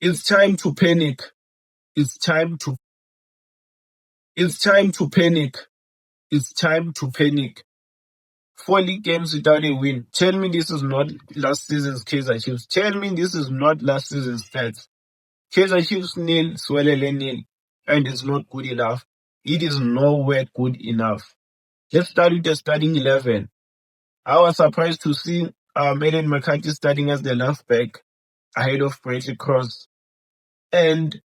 It's time to panic. It's time to it's time to panic. It's time to panic. 4 league games without a win. Tell me this is not last season's Kaizer Chiefs. Tell me this is not last season's stats. Kaizer Chiefs nil, Swelele nil, and it's not good enough. It is nowhere good enough. Let's start with the starting 11. I was surprised to see Aiden McCarthy starting as the left back ahead of Bradley Cross. And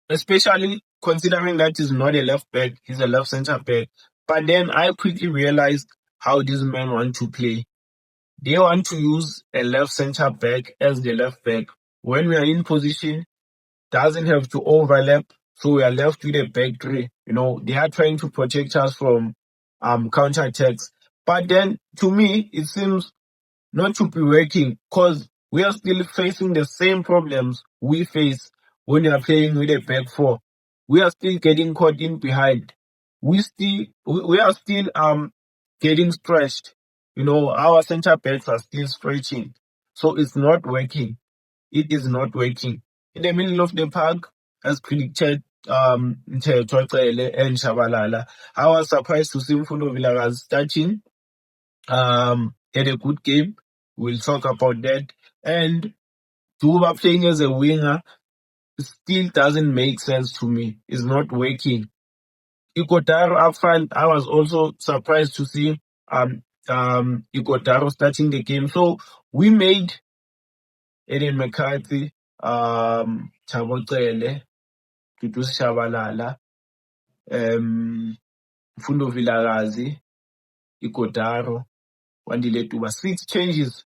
especially considering that he's not a left back, he's a left center back. But then I quickly realized how these men want to play. They want to use a left center back as the left back. When we are in position, doesn't have to overlap, so we are left with a back three. They are trying to protect us from counter attacks. But then, to me, it seems not to be working because we are still facing the same problems we face when we are playing with a back four. We are still getting caught in behind. We are still getting stretched. Our center backs are still stretching. So it's not working. It is not working. In the middle of the park, as predicted, Mthethwa Cele and Shabalala, I was surprised to see Mfundo Vilakazi starting. Had a good game. We'll talk about that. And Duba playing as a winger still doesn't make sense to me. It's not working. Ighodaro up front, I was also surprised to see Ighodaro starting the game. So we made Aiden McCarthy, Thabo Cele, Dudu Shabalala, Mfundo Vilakazi, Ighodaro, Wandile Duba. 6 changes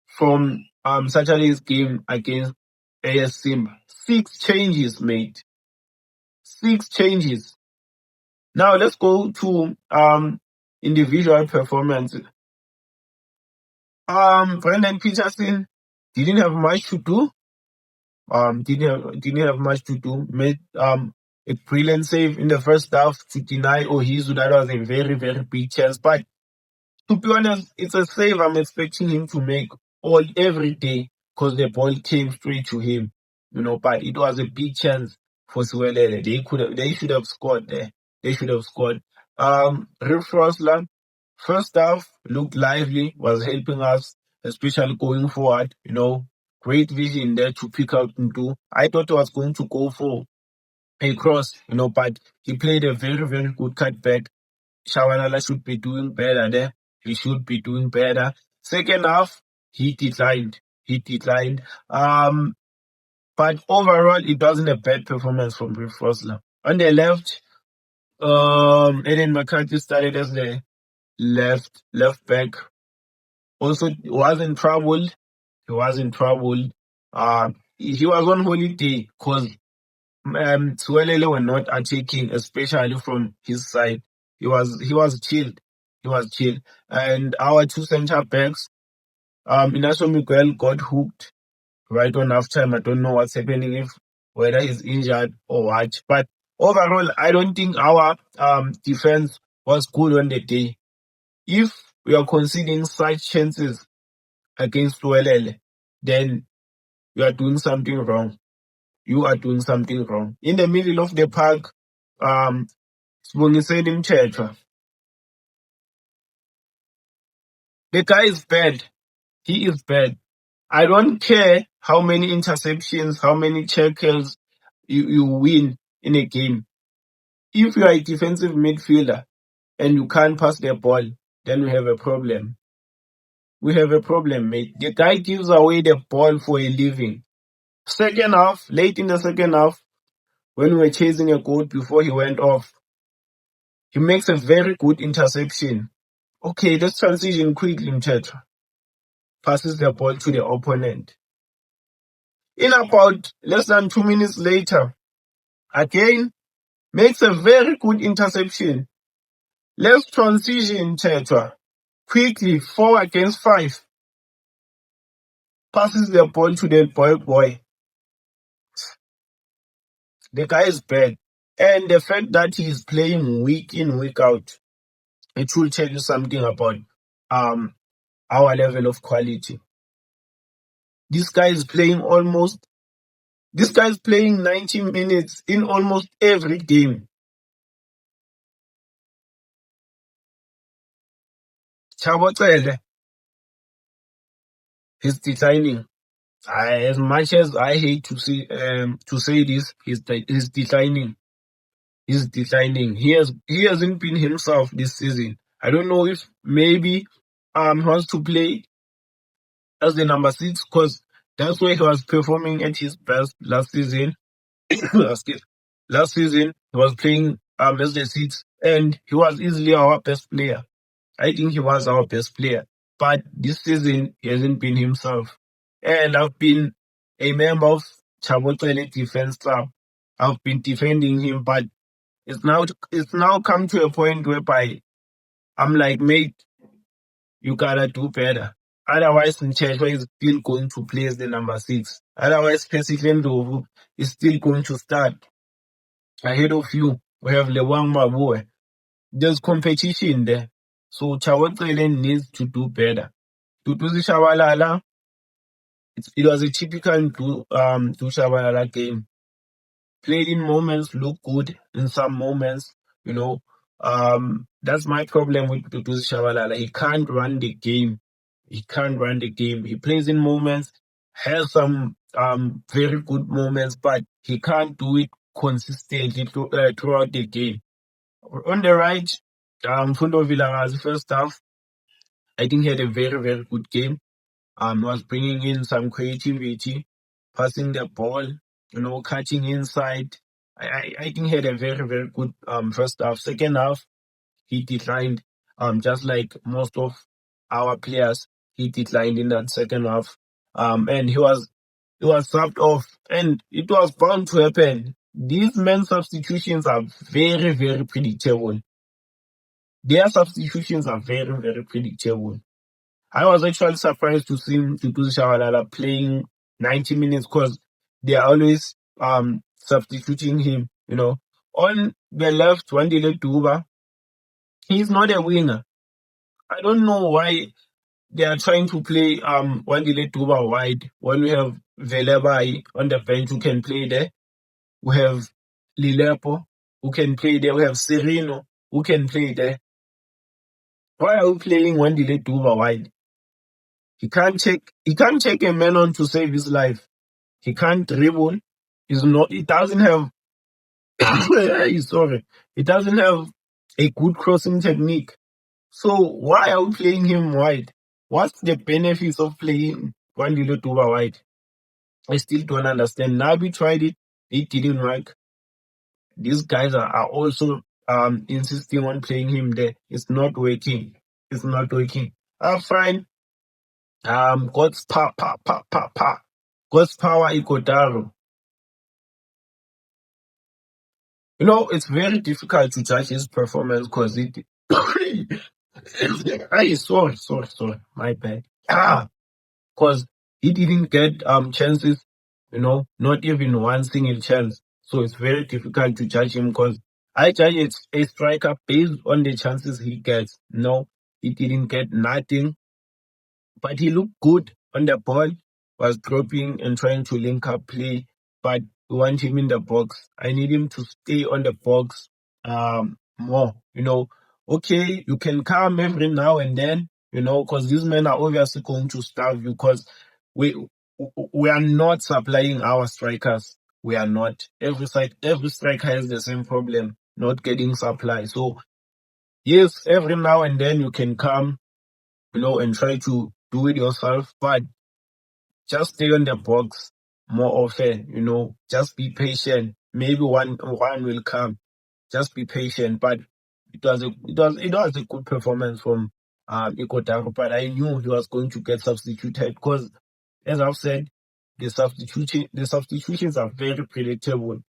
from Saturday's game against AS Simba. 6 changes, mate. 6 changes. Now let's go to individual performance. Brendan Peterson didn't have much to do. Didn't have much to do. Made a brilliant save in the first half to deny Ohizu. That was a very, very big chance. But to be honest, it's a save I'm expecting him to make every day because the ball came straight to him. But it was a big chance for Swelele. They should have scored there. They should have scored. Riff Rosler, first half looked lively, was helping us, especially going forward. Great vision there to pick out Ndu. I thought he was going to go for a cross, but he played a very, very good cutback. Shabalala should be doing better there. He should be doing better. Second half, he declined. But overall, it wasn't a bad performance from Riff Rosler. On the left, Aiden McCarthy started as the left back. Also, was in trouble. He was in trouble. He was on holiday because Swelele were not attacking, especially from his side. He was chilled. And our 2 center backs, Inacio Miguel got hooked right on halftime. I don't know what's happening, whether he's injured or what. But overall, I don't think our defense was good on the day. If we are conceding such chances against Swelele, then you are doing something wrong. You are doing something wrong. In the middle of the park, Sibongiseni Mthethwa. The guy is bad. He is bad. I don't care how many interceptions, how many tackles you win in a game. If you are a defensive midfielder and you can't pass the ball, then we have a problem. We have a problem, mate. The guy gives away the ball for a living. Second half, late in the second half, when we were chasing a goal before he went off, he makes a very good interception. Okay, let's transition quickly, Mthethwa. Passes the ball to the opponent. In about less than 2 minutes later, again, makes a very good interception. Let's transition, Mthethwa. Quickly, 4 against 5. Passes the ball to the boy. The guy is bad. And the fact that he's playing week in, week out, it will tell you something about our level of quality. This guy is playing 90 minutes in almost every game. Chabotele is declining. As much as I hate to say this, he's declining. He's declining. He hasn't been himself this season. I don't know if maybe he wants to play as the number 6 because that's where he was performing at his best last season. Last season he was playing as the 6 and he was easily our best player. I think he was our best player. But this season he hasn't been himself. And I've been a member of Chabotele Defense Club. I've been defending him, but it's now come to a point whereby I'm like, mate, you gotta do better. Otherwise, Ncheshwa is still going to play as the number 6. Otherwise, Percy Ndlovu is still going to start ahead of you. We have Lewang Mabue. There's competition there. So Chawotele needs to do better. Tutuzi Shabalala, it was a typical Shabalala game. Played in moments, look good in some moments, you know. That's my problem with Tutuzi Shabalala. He can't run the game. He can't run the game. He plays in moments, has some very good moments, but he can't do it consistently throughout the game. On the right, Fundo Villarreal, first half, I think he had a very, very good game. Was bringing in some creativity, passing the ball, catching inside. I think he had a very, very good first half. Second half, he declined. Just like most of our players, he declined in that second half. And he was subbed off, and it was bound to happen. These men substitutions are very, very predictable. Their substitutions are very, very predictable. I was actually surprised to see Tutuzi Shabalala playing 90 minutes because they are always substituting him, On the left, Wandile Duba, he's not a winger. I don't know why they are trying to play Wandile Duba wide when we have Velebai on the bench who can play there. We have Lilepo who can play there. We have Serino who can play there. Why are we playing Wandile Duba wide? He can't take a man on to save his life. He can't dribble. He doesn't have sorry. He doesn't have a good crossing technique. So why are we playing him wide? What's the benefits of playing Wandile Duba wide? I still don't understand. Nabi tried it. It didn't work. These guys are also insisting on playing him there. It's not working. It's not working. Fine. God's power, God's power, Igodaro. It's very difficult to judge his performance because it. sorry, my bad. Because he didn't get chances, not even one single chance. So it's very difficult to judge him because I judge a striker based on the chances he gets. No, he didn't get nothing. But he looked good on the ball, was dropping and trying to link up play. But we want him in the box. I need him to stay on the box more. Okay, you can come every now and then, because these men are obviously going to starve you because we are not supplying our strikers. We are not. Every striker has the same problem, not getting supply. So yes, every now and then you can come, and try to do it yourself, but just stay on the box more often, just be patient. Maybe one will come. Just be patient. But it was a good performance from Igodaro, but I knew he was going to get substituted because, as I've said, the substitutions are very predictable.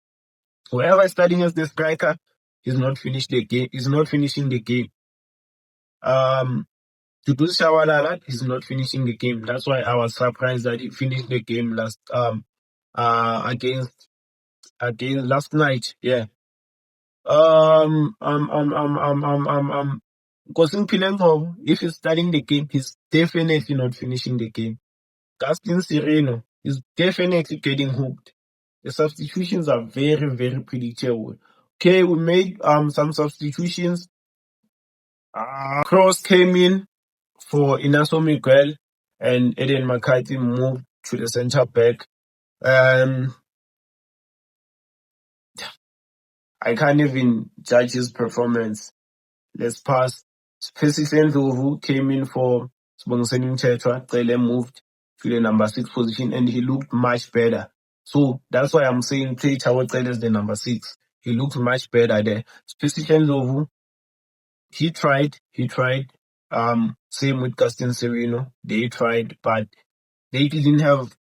Whoever is starting as the striker is not finishing the game. Tutuzi Shabalala is not finishing the game. That's why I was surprised that he finished the game against last night. Yeah. Nkosing Philemon, if he's starting the game, he's definitely not finishing the game. Gaston Sireno is definitely getting hooked. The substitutions are very, very predictable. Okay, we made some substitutions. Cross came in for Inacio Miguel, and Eden McCarthy moved to the centre back. I can't even judge his performance. Let's pass. Siphelisi Ndlovu came in for Sibongiseni Mthethwa. Cele moved to the number 6 position and he looked much better. So that's why I'm saying play Thabo Cele as the number 6. He looked much better there. Siphelisi Ndlovu, he tried. Same with Gaston Sireno. They tried, but they didn't have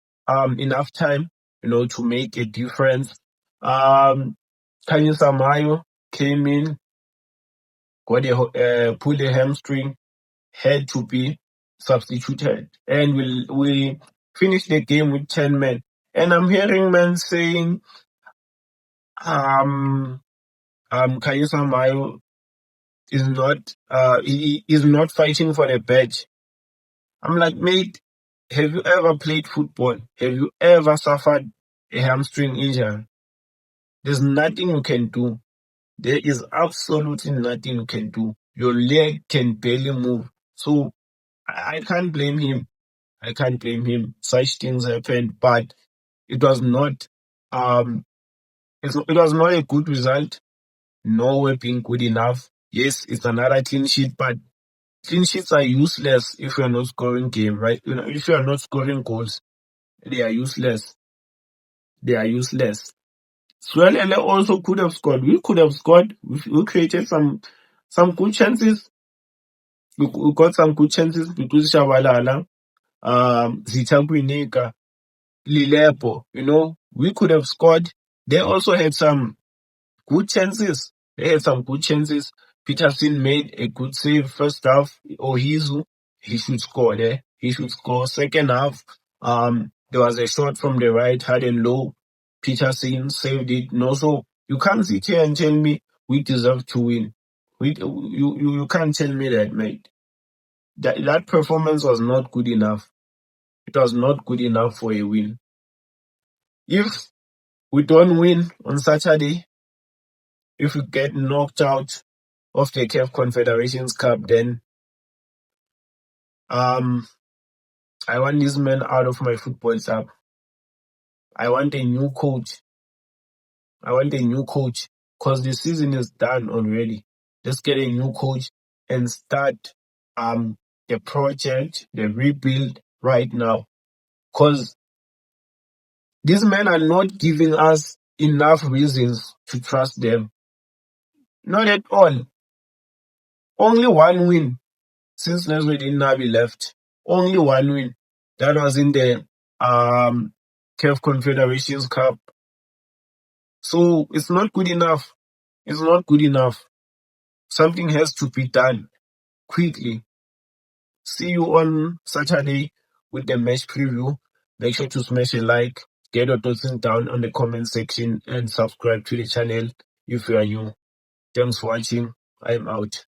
enough time, to make a difference. Khanyisa Mayo came in, pulled a hamstring, had to be substituted, and we finished the game with 10 men. And I'm hearing men saying, Khanyisa Mayo he is not fighting for the badge. I'm like, mate, have you ever played football? Have you ever suffered a hamstring injury? There's nothing you can do. There is absolutely nothing you can do. Your leg can barely move. So I can't blame him. Such things happen, but it was not it was not a good result. Nowhere being good enough. Yes, it's another clean sheet, but clean sheets are useless if you're not scoring game, right? If you're not scoring goals, they are useless. Swelele also could have scored. We could have scored. We created some good chances. We got some good chances between Shabalala, Zita Buinika, Lilepo. We could have scored. They also had some good chances. Peterson made a good save first half. Ohizu, he should score there. He should score. Second half, there was a shot from the right, hard and low. Peterson saved it. No, so you can't sit here and tell me we deserve to win. You can't tell me that, mate. That performance was not good enough. It was not good enough for a win. If we don't win on Saturday, if we get knocked out of the CAF Confederations Cup, then I want this man out of my football club. I want a new coach because the season is done already. Let's get a new coach and start the project, the rebuild right now. Because these men are not giving us enough reasons to trust them. Not at all. Only one win since Neswedin Nabi left. Only one win. That was in the CAF Confederations Cup. So it's not good enough. Something has to be done quickly. See you on Saturday with the match preview. Make sure to smash a like, get your thoughts down on the comment section, and subscribe to the channel if you are new. Thanks for watching. I'm out.